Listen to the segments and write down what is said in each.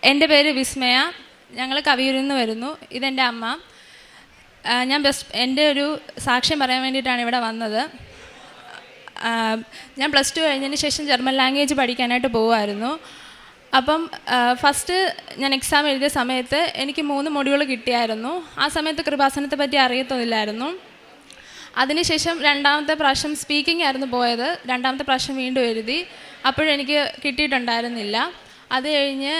എൻ്റെ പേര് വിസ്മയ. ഞങ്ങൾ കവിയൂരിൽ നിന്ന് വരുന്നു. ഇതെൻ്റെ അമ്മ. ഞാൻ എൻ്റെ ഒരു സാക്ഷ്യം പറയാൻ വേണ്ടിയിട്ടാണ് ഇവിടെ വന്നത്. ഞാൻ +2 കഴിഞ്ഞതിന് ശേഷം ജർമ്മൻ ലാംഗ്വേജ് പഠിക്കാനായിട്ട് പോകുമായിരുന്നു. അപ്പം ഫസ്റ്റ് ഞാൻ എക്സാം എഴുതിയ സമയത്ത് എനിക്ക് 3 മൊഡ്യൂൾ കിട്ടിയായിരുന്നു. ആ സമയത്ത് കൃപാസനത്തെ പറ്റി അറിയത്തില്ലായിരുന്നു. അതിനുശേഷം 2ാമത്തെ പ്രാവശ്യം സ്പീക്കിംഗ് ആയിരുന്നു പോയത്. 2ാമത്തെ പ്രാവശ്യം വീണ്ടും എഴുതി. അപ്പോഴെനിക്ക് കിട്ടിയിട്ടുണ്ടായിരുന്നില്ല. അത് കഴിഞ്ഞ്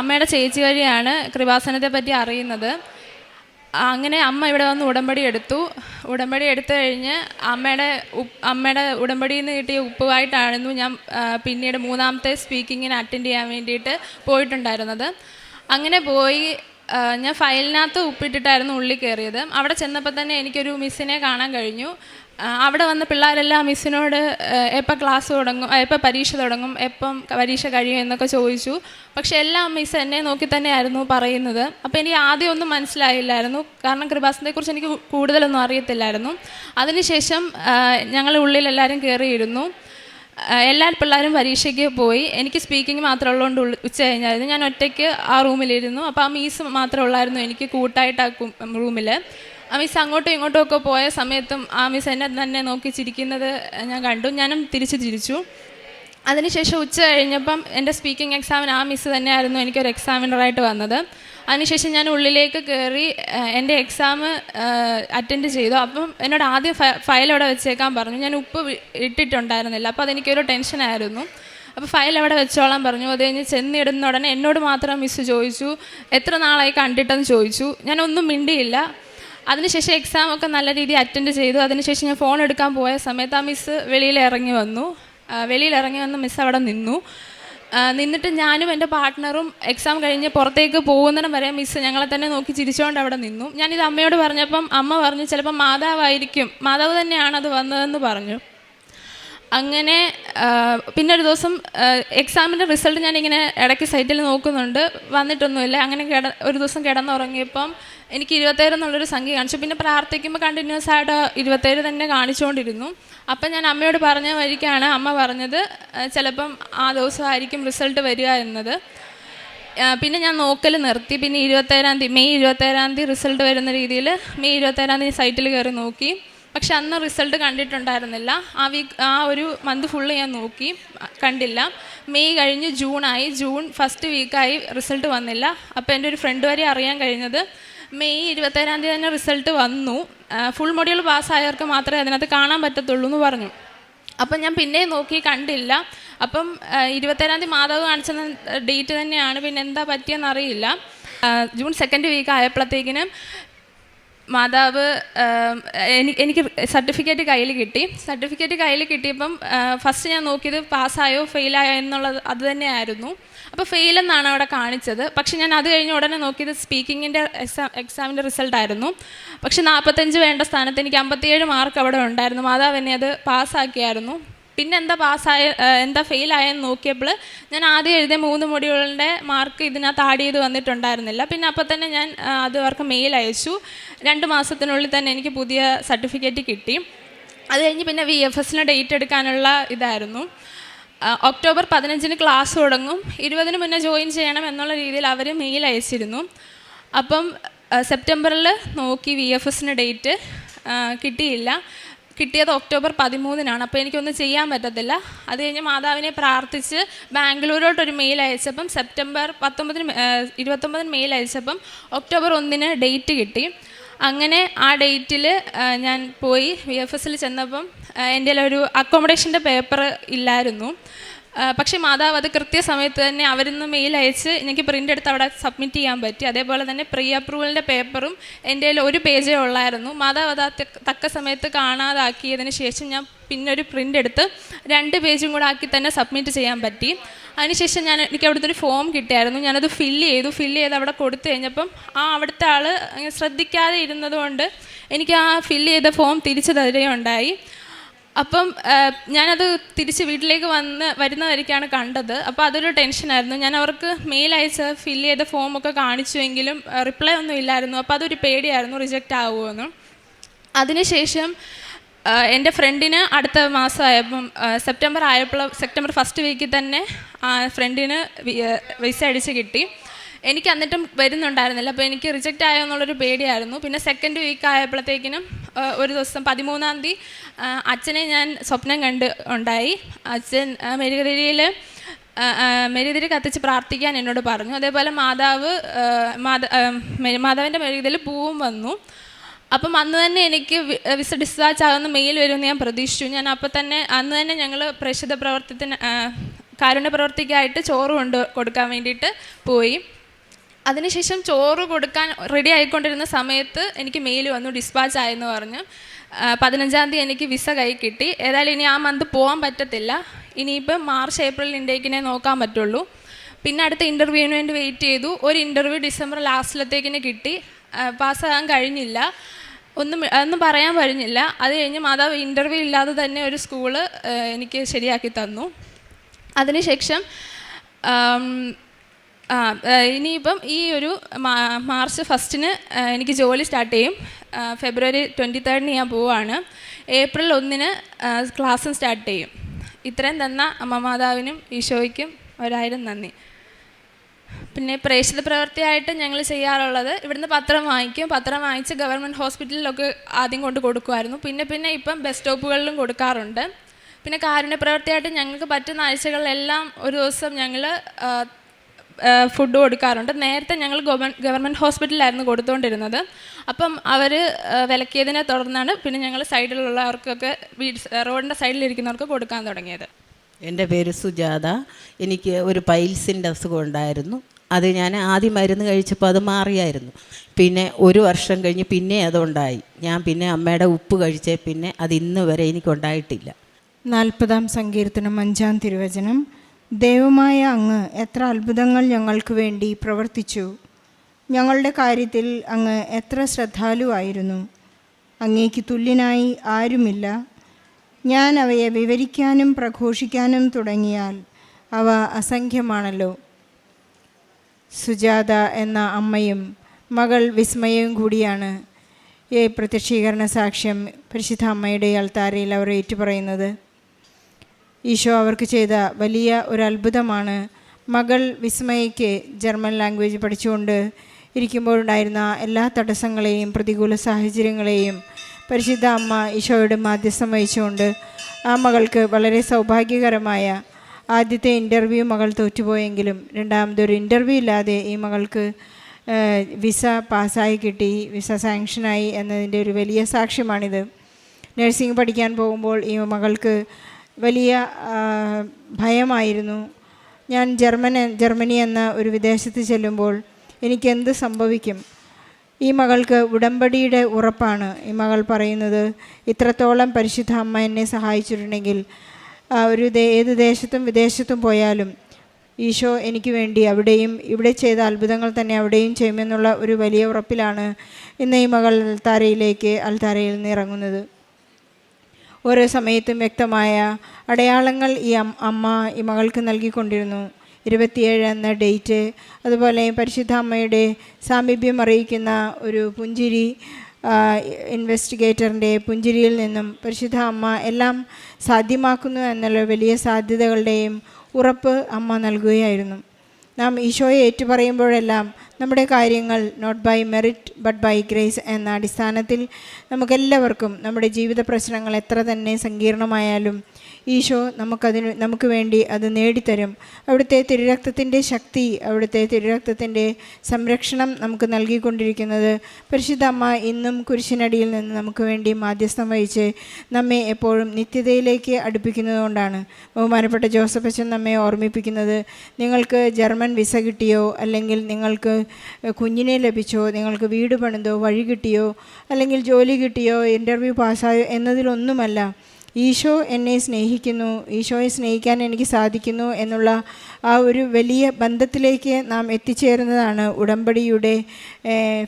അമ്മയുടെ ചേച്ചി വഴിയാണ് കൃപാസനത്തെ പറ്റി അറിയുന്നത്. അങ്ങനെ അമ്മ ഇവിടെ വന്ന് ഉടമ്പടി എടുത്തു കഴിഞ്ഞ് അമ്മയുടെ ഉടമ്പടിയിൽ നിന്ന് കിട്ടിയ ഉപ്പുമായിട്ടായിരുന്നു ഞാൻ പിന്നീട് 3ാമത്തെ സ്പീക്കിങ്ങിന് അറ്റൻഡ് ചെയ്യാൻ വേണ്ടിയിട്ട് പോയിട്ടുണ്ടായിരുന്നത്. അങ്ങനെ പോയി ഞാൻ ഫയലിനകത്ത് ഉപ്പിട്ടിട്ടായിരുന്നു ഉള്ളിൽ കയറിയത്. അവിടെ ചെന്നപ്പോൾ തന്നെ എനിക്കൊരു മിസ്സിനെ കാണാൻ കഴിഞ്ഞു. അവിടെ വന്ന പിള്ളേരെല്ലാം മിസ്സിനോട് എപ്പോൾ ക്ലാസ് തുടങ്ങും, എപ്പോൾ പരീക്ഷ തുടങ്ങും, എപ്പം പരീക്ഷ കഴിയും എന്നൊക്കെ ചോദിച്ചു. പക്ഷേ എല്ലാം മിസ്സ് എന്നെ നോക്കി തന്നെയായിരുന്നു പറയുന്നത്. അപ്പോൾ എനിക്ക് ആദ്യം ഒന്നും മനസ്സിലായില്ലായിരുന്നു, കാരണം കൃപാസനത്തെക്കുറിച്ച് എനിക്ക് കൂടുതലൊന്നും അറിയത്തില്ലായിരുന്നു. അതിനുശേഷം ഞങ്ങൾ ഉള്ളിൽ എല്ലാവരും കയറിയിരുന്നു. എല്ലാ പിള്ളേരും പരീക്ഷയ്ക്ക് പോയി. എനിക്ക് സ്പീക്കിംഗ് മാത്രമേ ഉള്ളതുകൊണ്ട് ഉച്ച കഴിഞ്ഞായിരുന്നു. ഞാൻ ഒറ്റയ്ക്ക് ആ റൂമിലിരുന്നു. അപ്പോൾ ആ മിസ് മാത്രമേ ഉള്ളായിരുന്നു എനിക്ക് കൂട്ടായിട്ട് ആ റൂമിൽ. ആ മിസ് അങ്ങോട്ടും ഇങ്ങോട്ടും ഒക്കെ പോയ സമയത്തും ആ മിസ് എന്നെ തന്നെ നോക്കി ചിരിക്കുന്നത് ഞാൻ കണ്ടു. ഞാനും തിരിച്ചു. അതിനുശേഷം ഉച്ച കഴിഞ്ഞപ്പം എൻ്റെ സ്പീക്കിംഗ് എക്സാമിന് ആ മിസ് തന്നെയായിരുന്നു എനിക്കൊരു എക്സാമിനറായിട്ട് വന്നത്. അതിനുശേഷം ഞാൻ ഉള്ളിലേക്ക് കയറി എൻ്റെ എക്സാം അറ്റൻഡ് ചെയ്തു. അപ്പം എന്നോട് ആദ്യം ഫയൽ അവിടെ വെച്ചേക്കാൻ പറഞ്ഞു. ഞാൻ ഉപ്പ് ഇട്ടിട്ടുണ്ടായിരുന്നില്ല. അപ്പോൾ അതെനിക്കൊരു ടെൻഷനായിരുന്നു. അപ്പോൾ ഫയൽ അവിടെ വെച്ചോളാൻ പറഞ്ഞു. അത് കഴിഞ്ഞ് ചെന്നിടുന്ന ഉടനെ എന്നോട് മാത്രം മിസ്സ് ചോദിച്ചു, എത്ര നാളായി കണ്ടിട്ടെന്ന് ചോദിച്ചു. ഞാനൊന്നും മിണ്ടിയില്ല. അതിനുശേഷം എക്സാമൊക്കെ നല്ല രീതിയിൽ അറ്റൻഡ് ചെയ്തു. അതിനുശേഷം ഞാൻ ഫോൺ എടുക്കാൻ പോയ സമയത്ത് ആ മിസ്സ് വെളിയിലിറങ്ങി വന്ന് മിസ്സ് അവിടെ നിന്നിട്ട് ഞാനും എൻ്റെ പാർട്ട്ണറും എക്സാം കഴിഞ്ഞ് പുറത്തേക്ക് പോകുന്നിടം വരെ മിസ്സ് ഞങ്ങളെ തന്നെ നോക്കി ചിരിച്ചുകൊണ്ട് അവിടെ നിന്നു. ഞാനിത് അമ്മയോട് പറഞ്ഞപ്പം അമ്മ പറഞ്ഞു, ചിലപ്പോൾ മാതാവ് തന്നെയാണ് അത് വന്നതെന്ന് പറഞ്ഞു. അങ്ങനെ പിന്നെ ഒരു ദിവസം എക്സാമിൻ്റെ റിസൾട്ട് ഞാനിങ്ങനെ ഇടയ്ക്ക് സൈറ്റിൽ നോക്കുന്നുണ്ട്, വന്നിട്ടൊന്നുമില്ല. അങ്ങനെ ഒരു ദിവസം കിടന്നുറങ്ങിയപ്പം എനിക്ക് 27 എന്നുള്ളൊരു സംഖ്യ കാണിച്ചു. പിന്നെ പ്രാർത്ഥിക്കുമ്പോൾ കണ്ടിന്യൂസ് ആയിട്ട് 27 തന്നെ കാണിച്ചുകൊണ്ടിരുന്നു. അപ്പം ഞാൻ അമ്മയോട് പറഞ്ഞ വഴിക്കാണ് അമ്മ പറഞ്ഞത് ചിലപ്പം ആ ദിവസമായിരിക്കും റിസൾട്ട് വരിക എന്നത്. പിന്നെ ഞാൻ നോക്കൽ നിർത്തി. പിന്നെ മെയ് 27-ാം തീയതി റിസൾട്ട് വരുന്ന രീതിയിൽ മെയ് 27-ാം തീയതി സൈറ്റിൽ കയറി നോക്കി. പക്ഷെ അന്ന് റിസൾട്ട് കണ്ടിട്ടുണ്ടായിരുന്നില്ല. ആ ഒരു മന്ത് ഫുള്ള് ഞാൻ നോക്കി, കണ്ടില്ല. മെയ് കഴിഞ്ഞ് ജൂൺ ഫസ്റ്റ് വീക്കായി, റിസൾട്ട് വന്നില്ല. അപ്പോൾ എൻ്റെ ഒരു ഫ്രണ്ട് വരെ അറിയാൻ കഴിഞ്ഞത് മെയ് 27-ാം തീയതി തന്നെ റിസൾട്ട് വന്നു. ഫുൾ മൊഡ്യൂൾ പാസ്സായവർക്ക് മാത്രമേ അതിനകത്ത് കാണാൻ പറ്റത്തുള്ളൂ എന്ന് പറഞ്ഞു. അപ്പം ഞാൻ പിന്നെയും നോക്കി, കണ്ടില്ല. അപ്പം 27-ാം തീയതി മാതാവ് കാണിച്ച ഡേറ്റ് തന്നെയാണ്. പിന്നെ എന്താ പറ്റിയെന്നറിയില്ല. ജൂൺ 2nd വീക്ക് ആയപ്പോഴത്തേക്കിനും മാതാവ് എനിക്ക് സർട്ടിഫിക്കറ്റ് കയ്യിൽ കിട്ടിയപ്പം ഫസ്റ്റ് ഞാൻ നോക്കിയത് പാസ്സായോ ഫെയിലായോ എന്നുള്ളത് അത് തന്നെയായിരുന്നു. അപ്പോൾ ഫെയിലെന്നാണ് അവിടെ കാണിച്ചത്. പക്ഷെ ഞാൻ അത് കഴിഞ്ഞ് ഉടനെ നോക്കിയത് സ്പീക്കിങ്ങിൻ്റെ എക്സാമിൻ്റെ റിസൾട്ടായിരുന്നു. പക്ഷെ 45 വേണ്ട സ്ഥാനത്ത് എനിക്ക് 57 മാർക്ക് അവിടെ ഉണ്ടായിരുന്നു. മാതാവ് എന്നെ അത് പാസ്സാക്കിയായിരുന്നു. പിന്നെ എന്താ ഫെയിലായെന്ന് നോക്കിയപ്പോൾ ഞാൻ ആദ്യം എഴുതിയ 3 മൊഡ്യൂളിൻ്റെ മാർക്ക് ഇതിനകത്ത് ആഡ് ചെയ്ത് വന്നിട്ടുണ്ടായിരുന്നില്ല. പിന്നെ അപ്പോൾ തന്നെ ഞാൻ അത് അവർക്ക് മെയിൽ അയച്ചു. 2 മാസത്തിനുള്ളിൽ തന്നെ എനിക്ക് പുതിയ സർട്ടിഫിക്കറ്റ് കിട്ടി. അത് കഴിഞ്ഞ് പിന്നെ VFSന് ഡേറ്റ് എടുക്കാനുള്ള ഇതായിരുന്നു. ഒക്ടോബർ 15-ന് ക്ലാസ് തുടങ്ങും, 20-ന് മുന്നേ ജോയിൻ ചെയ്യണം എന്നുള്ള രീതിയിൽ അവർ മെയിൽ അയച്ചിരുന്നു. അപ്പം സെപ്റ്റംബറിൽ നോക്കി VFSന് ഡേറ്റ് കിട്ടിയില്ല. കിട്ടിയത് ഒക്ടോബർ 13-നാണ്. അപ്പോൾ എനിക്കൊന്നും ചെയ്യാൻ പറ്റത്തില്ല. അത് കഴിഞ്ഞ് മാതാവിനെ പ്രാർത്ഥിച്ച് ബാംഗ്ലൂരോട്ടൊരു മെയിൽ അയച്ചപ്പം സെപ്റ്റംബർ 29-ന് മെയിൽ അയച്ചപ്പം ഒക്ടോബർ 1-ന് ഡേറ്റ് കിട്ടി. അങ്ങനെ ആ ഡേറ്റിൽ ഞാൻ പോയി VFSൽ ചെന്നപ്പം എൻ്റെ ഒരു അക്കോമഡേഷൻ്റെ പേപ്പർ ഇല്ലായിരുന്നു. പക്ഷേ മാതാവ് അത് കൃത്യസമയത്ത് തന്നെ അവരിന്ന് മെയിൽ അയച്ച് എനിക്ക് പ്രിൻ്റ് എടുത്ത് അവിടെ സബ്മിറ്റ് ചെയ്യാൻ പറ്റി. അതേപോലെ തന്നെ പ്രീ അപ്രൂവലിൻ്റെ പേപ്പറും എൻ്റെ ഒരു പേജേ ഉള്ളായിരുന്നു. മാതാവ് അത് തക്ക സമയത്ത് കാണാതാക്കിയതിന് ശേഷം ഞാൻ പിന്നെ ഒരു പ്രിൻ്റ് എടുത്ത് 2 പേജും കൂടെ ആക്കി തന്നെ സബ്മിറ്റ് ചെയ്യാൻ പറ്റി. അതിനുശേഷം എനിക്ക് അവിടുത്തെ ഒരു ഫോം കിട്ടിയായിരുന്നു. ഞാനത് ഫില്ല് ചെയ്ത് അവിടെ കൊടുത്തു കഴിഞ്ഞപ്പം അവിടുത്തെ ആൾ ശ്രദ്ധിക്കാതെ ഇരുന്നതുകൊണ്ട് എനിക്ക് ആ ഫില്ല് ചെയ്ത ഫോം തിരിച്ചു തരികയുണ്ടായി. അപ്പം ഞാനത് തിരിച്ച് വീട്ടിലേക്ക് വരുന്ന വഴിക്കാണ് കണ്ടത്. അപ്പോൾ അതൊരു ടെൻഷനായിരുന്നു. ഞാൻ അവർക്ക് മെയിൽ അയച്ച് ഫില്ല് ചെയ്ത ഫോമൊക്കെ കാണിച്ചുവെങ്കിലും റിപ്ലൈ ഒന്നും ഇല്ലായിരുന്നു. അപ്പോൾ അതൊരു പേടിയായിരുന്നു, റിജക്റ്റ് ആവുമെന്ന്. അതിനുശേഷം എൻ്റെ ഫ്രണ്ടിന് അടുത്ത മാസമായപ്പം സെപ്റ്റംബർ 1st വീക്കിൽ തന്നെ ഫ്രണ്ടിന് വിസ അടിച്ച് കിട്ടി. എനിക്ക് എന്നിട്ടും വരുന്നുണ്ടായിരുന്നില്ല. അപ്പോൾ എനിക്ക് റിജക്റ്റ് ആയോ എന്നുള്ളൊരു പേടിയായിരുന്നു. പിന്നെ സെക്കൻഡ് വീക്ക് ആയപ്പോഴത്തേക്കിനും ഒരു ദിവസം 13-ാം തീയതി അച്ഛനെ ഞാൻ സ്വപ്നം കണ്ട് ഉണ്ടായി. അച്ഛൻ മെഴുകുതിരി കത്തിച്ച് പ്രാർത്ഥിക്കാൻ എന്നോട് പറഞ്ഞു. അതേപോലെ മാതാവിൻ്റെ മെഴുകുതിരിയിൽ പൂവും വന്നു. അപ്പം അന്ന് തന്നെ എനിക്ക് വിസ ഡിസ്ചാർജ് ആകുന്ന മെയിൽ വരുമെന്ന് ഞാൻ പ്രതീക്ഷിച്ചു. ഞാൻ അപ്പം തന്നെ അന്ന് തന്നെ ഞങ്ങൾ പ്രേക്ഷിത കാരുണ്യ പ്രവർത്തിക്കായിട്ട് ചോറ് കൊടുക്കാൻ വേണ്ടിയിട്ട് പോയി. അതിനുശേഷം ചോറ് കൊടുക്കാൻ റെഡി ആയിക്കൊണ്ടിരുന്ന സമയത്ത് എനിക്ക് മെയിൽ വന്നു, ഡിസ്പാച്ച് ആയെന്ന് പറഞ്ഞു. 15-ാം തീയതി എനിക്ക് വിസ കൈ കിട്ടി. ഏതായാലും ഇനി ആ മന്ത് പോകാൻ പറ്റത്തില്ല, ഇനിയിപ്പം മാർച്ച് ഏപ്രിൽ ഇൻടേക്കിനെ നോക്കാൻ പറ്റുള്ളൂ. പിന്നെ അടുത്ത ഇൻ്റർവ്യൂവിന് വേണ്ടി വെയിറ്റ് ചെയ്തു. ഒരു ഇൻ്റർവ്യൂ ഡിസംബർ ലാസ്റ്റിലത്തേക്കിന് കിട്ടി. പാസ്സാകാൻ കഴിഞ്ഞില്ല, ഒന്നും പറയാൻ കഴിഞ്ഞില്ല. അത് കഴിഞ്ഞ് മാതാവ് ഇൻ്റർവ്യൂ ഇല്ലാതെ തന്നെ ഒരു സ്കൂള് എനിക്ക് ശരിയാക്കി തന്നു. അതിനുശേഷം ഇനിയിപ്പം ഈ ഒരു മാർച്ച് 1 എനിക്ക് ജോലി സ്റ്റാർട്ട് ചെയ്യും. ഫെബ്രുവരി 23 ഞാൻ പോവുകയാണ്. ഏപ്രിൽ 1 ക്ലാസ്സും സ്റ്റാർട്ട് ചെയ്യും. ഇത്രയും തന്ന അമ്മ മാതാവിനും ഈശോയ്ക്കും 1000 നന്ദി. പിന്നെ പ്രേക്ഷിത പ്രവൃത്തിയായിട്ട് ഞങ്ങൾ ചെയ്യാറുള്ളത്, ഇവിടുന്ന് പത്രം വാങ്ങിക്കും. പത്രം വാങ്ങിച്ച് ഗവൺമെൻറ് ഹോസ്പിറ്റലിലൊക്കെ ആദ്യം കൊണ്ട് കൊടുക്കുമായിരുന്നു. പിന്നെ ഇപ്പം ബസ് സ്റ്റോപ്പുകളിലും കൊടുക്കാറുണ്ട്. പിന്നെ കാരുണ്യ പ്രവൃത്തിയായിട്ട് ഞങ്ങൾക്ക് പറ്റുന്ന ആഴ്ചകളിലെല്ലാം ഒരു ദിവസം ഞങ്ങൾ ഫുഡ് കൊടുക്കാറുണ്ട്. നേരത്തെ ഞങ്ങൾ ഗവൺമെൻറ് ഹോസ്പിറ്റലിലായിരുന്നു കൊടുത്തുകൊണ്ടിരുന്നത്. അപ്പം അവർ വിലക്കിയതിനെ തുടർന്നാണ് പിന്നെ ഞങ്ങൾ സൈഡിലുള്ളവർക്കൊക്കെ റോഡിൻ്റെ സൈഡിലിരിക്കുന്നവർക്ക് കൊടുക്കാൻ തുടങ്ങിയത്. എൻ്റെ പേര് സുജാത. എനിക്ക് ഒരു പൈൽസിൻ്റെ അസുഖം ഉണ്ടായിരുന്നു. അത് ഞാൻ ആദ്യം മരുന്ന് കഴിച്ചപ്പോൾ അത് മാറിയായിരുന്നു. പിന്നെ ഒരു വർഷം കഴിഞ്ഞ് പിന്നെ അതുണ്ടായി. ഞാൻ പിന്നെ അമ്മയുടെ ഉപ്പ് കഴിച്ചേ പിന്നെ അത് ഇന്ന് വരെ എനിക്കുണ്ടായിട്ടില്ല. 40-ാം സങ്കീർത്തനം 5-ാം തിരുവചനം. ദൈവമായ അങ്ങ് എത്ര അത്ഭുതങ്ങൾ ഞങ്ങൾക്ക് വേണ്ടി പ്രവർത്തിച്ചു. ഞങ്ങളുടെ കാര്യത്തിൽ അങ്ങ് എത്ര ശ്രദ്ധാലുവായിരുന്നു. അങ്ങേക്ക് തുല്യനായി ആരുമില്ല. ഞാൻ അവയെ വിവരിക്കാനും പ്രഘോഷിക്കാനും തുടങ്ങിയാൽ അവ അസംഖ്യമാണല്ലോ. സുജാത എന്ന അമ്മയും മകൾ വിസ്മയവും കൂടിയാണ് ഈ പ്രത്യക്ഷീകരണ സാക്ഷ്യം പരിശുദ്ധ അമ്മയുടെ അൾത്താരയിൽ അവർ ഏറ്റുപറയുന്നത്. ഈശോ അവർക്ക് ചെയ്ത വലിയ ഒരു അത്ഭുതമാണ്. മകൾ വിസ്മയയ്ക്ക് ജർമ്മൻ ലാംഗ്വേജ് പഠിച്ചുകൊണ്ട് ഇരിക്കുമ്പോഴുണ്ടായിരുന്ന എല്ലാ തടസ്സങ്ങളെയും പ്രതികൂല സാഹചര്യങ്ങളെയും പരിശുദ്ധ അമ്മ ഈശോയുടെ മാധ്യസ്ഥം വഹിച്ചുകൊണ്ട് ആ മകൾക്ക് വളരെ സൗഭാഗ്യകരമായ ആദ്യത്തെ ഇൻ്റർവ്യൂ മകൾ തോറ്റുപോയെങ്കിലും രണ്ടാമതൊരു ഇൻ്റർവ്യൂ ഇല്ലാതെ ഈ മകൾക്ക് വിസ പാസ്സായി കിട്ടി, വിസ സാങ്ഷനായി എന്നതിൻ്റെ ഒരു വലിയ സാക്ഷ്യമാണിത്. നഴ്സിംഗ് പഠിക്കാൻ പോകുമ്പോൾ ഈ മകൾക്ക് വലിയ ഭയമായിരുന്നു. ഞാൻ ജർമ്മനി എന്ന ഒരു വിദേശത്ത് ചെല്ലുമ്പോൾ എനിക്കെന്ത് സംഭവിക്കും? ഈ മകൾക്ക് ഉടമ്പടിയുടെ ഉറപ്പാണ്. ഈ മകൾ പറയുന്നത്, ഇത്രത്തോളം പരിശുദ്ധ അമ്മ എന്നെ സഹായിച്ചിട്ടുണ്ടെങ്കിൽ ഏത് ദേശത്തും വിദേശത്തും പോയാലും ഈശോ എനിക്ക് വേണ്ടി അവിടെയും ഇവിടെ ചെയ്ത അത്ഭുതങ്ങൾ തന്നെ അവിടെയും ചെയ്യുമെന്നുള്ള ഒരു വലിയ ഉറപ്പിലാണ് ഇന്ന് ഈ മകൾ അൾത്താരയിൽ നിന്ന് ഇറങ്ങുന്നത്. ഓരോ സമയത്തും വ്യക്തമായ അടയാളങ്ങൾ ഈ അമ്മ ഈ മകൾക്ക് നൽകിക്കൊണ്ടിരുന്നു. 27 എന്ന ഡേറ്റ്, അതുപോലെ പരിശുദ്ധ അമ്മയുടെ സാമീപ്യം അറിയിക്കുന്ന ഒരു പുഞ്ചിരി, ഇൻവെസ്റ്റിഗേറ്ററിൻ്റെ പുഞ്ചിരിയിൽ നിന്നും പരിശുദ്ധ അമ്മ എല്ലാം സാധ്യമാക്കുന്നു എന്നുള്ള വലിയ സാധ്യതകളുടെയും ഉറപ്പ് അമ്മ നൽകുകയായിരുന്നു. നാം ഈശോയെ ഏറ്റുപറയുമ്പോഴെല്ലാം നമ്മുടെ കാര്യങ്ങൾ not by merit but by grace എന്ന അടിസ്ഥാനത്തിൽ നമുക്കെല്ലാവർക്കും നമ്മുടെ ജീവിത പ്രശ്നങ്ങൾ എത്ര തന്നെ സങ്കീർണമായാലും ഈശോ നമുക്ക് വേണ്ടി അത് നേടിത്തരും. അവിടുത്തെ തിരുരക്തത്തിൻ്റെ ശക്തി, അവിടുത്തെ തിരുരക്തത്തിൻ്റെ സംരക്ഷണം നമുക്ക് നൽകിക്കൊണ്ടിരിക്കുന്നത് പരിശുദ്ധ അമ്മ ഇന്നും കുരിശിനടിയിൽ നിന്ന് നമുക്ക് വേണ്ടി മാധ്യസ്ഥം വഹിച്ച് നമ്മെ എപ്പോഴും നിത്യതയിലേക്ക് അടുപ്പിക്കുന്നതുകൊണ്ടാണ്. ബഹുമാനപ്പെട്ട ജോസഫ് അച്ഛൻ നമ്മെ ഓർമ്മിപ്പിക്കുന്നത്, നിങ്ങൾക്ക് ജർമ്മൻ വിസ കിട്ടിയോ, അല്ലെങ്കിൽ നിങ്ങൾക്ക് കുഞ്ഞിനെ ലഭിച്ചോ, നിങ്ങൾക്ക് വീട് പണിതോ, വഴി കിട്ടിയോ, അല്ലെങ്കിൽ ജോലി കിട്ടിയോ, ഇൻ്റർവ്യൂ പാസ്സായോ എന്നതിലൊന്നുമല്ല. ഈശോ എന്നെ സ്നേഹിക്കുന്നു, ഈശോയെ സ്നേഹിക്കാൻ എനിക്ക് സാധിക്കുന്നു എന്നുള്ള ആ ഒരു വലിയ ബന്ധത്തിലേക്ക് നാം എത്തിച്ചേരുന്നതാണ് ഉടമ്പടിയുടെ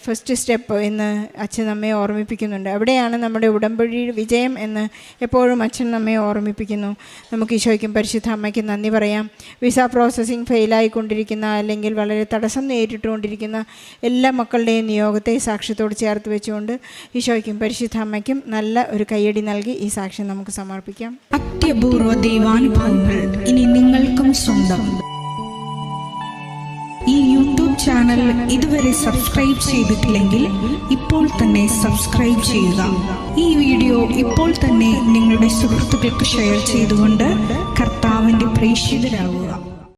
ഫസ്റ്റ് സ്റ്റെപ്പ് എന്ന് അച്ഛൻ നമ്മെ ഓർമ്മിപ്പിക്കുന്നുണ്ട്. അവിടെയാണ് നമ്മുടെ ഉടമ്പടി വിജയം എന്ന് എപ്പോഴും അച്ഛൻ നമ്മെ ഓർമ്മിപ്പിക്കുന്നു. നമുക്ക് ഈശോയ്ക്കും പരിശുദ്ധ അമ്മയ്ക്കും നന്ദി പറയാം. വിസ പ്രോസസ്സിങ് ഫെയിലായിക്കൊണ്ടിരിക്കുന്ന അല്ലെങ്കിൽ വളരെ തടസ്സം നേരിട്ടുകൊണ്ടിരിക്കുന്ന എല്ലാ മക്കളുടെയും നിയോഗത്തെ സാക്ഷ്യത്തോട് ചേർത്ത് വെച്ചുകൊണ്ട് ഈശോയ്ക്കും പരിശുദ്ധ അമ്മയ്ക്കും നല്ല ഒരു കയ്യടി നൽകി ഈ സാക്ഷ്യം നമുക്ക് സമർപ്പിക്കാം. അത്യപൂർവ ദൈവാനുഭവങ്ങൾ ഇനി നിങ്ങൾക്കും സ്വന്തം. ഈ യൂട്യൂബ് ചാനൽ ഇതുവരെ സബ്സ്ക്രൈബ് ചെയ്തിട്ടില്ലെങ്കിൽ ഇപ്പോൾ തന്നെ സബ്സ്ക്രൈബ് ചെയ്യുക. ഈ വീഡിയോ ഇപ്പോൾ തന്നെ നിങ്ങളുടെ സുഹൃത്തുക്കൾക്ക് ഷെയർ ചെയ്തുകൊണ്ട് കർത്താവിൻ്റെ പ്രേക്ഷിതരാകുക.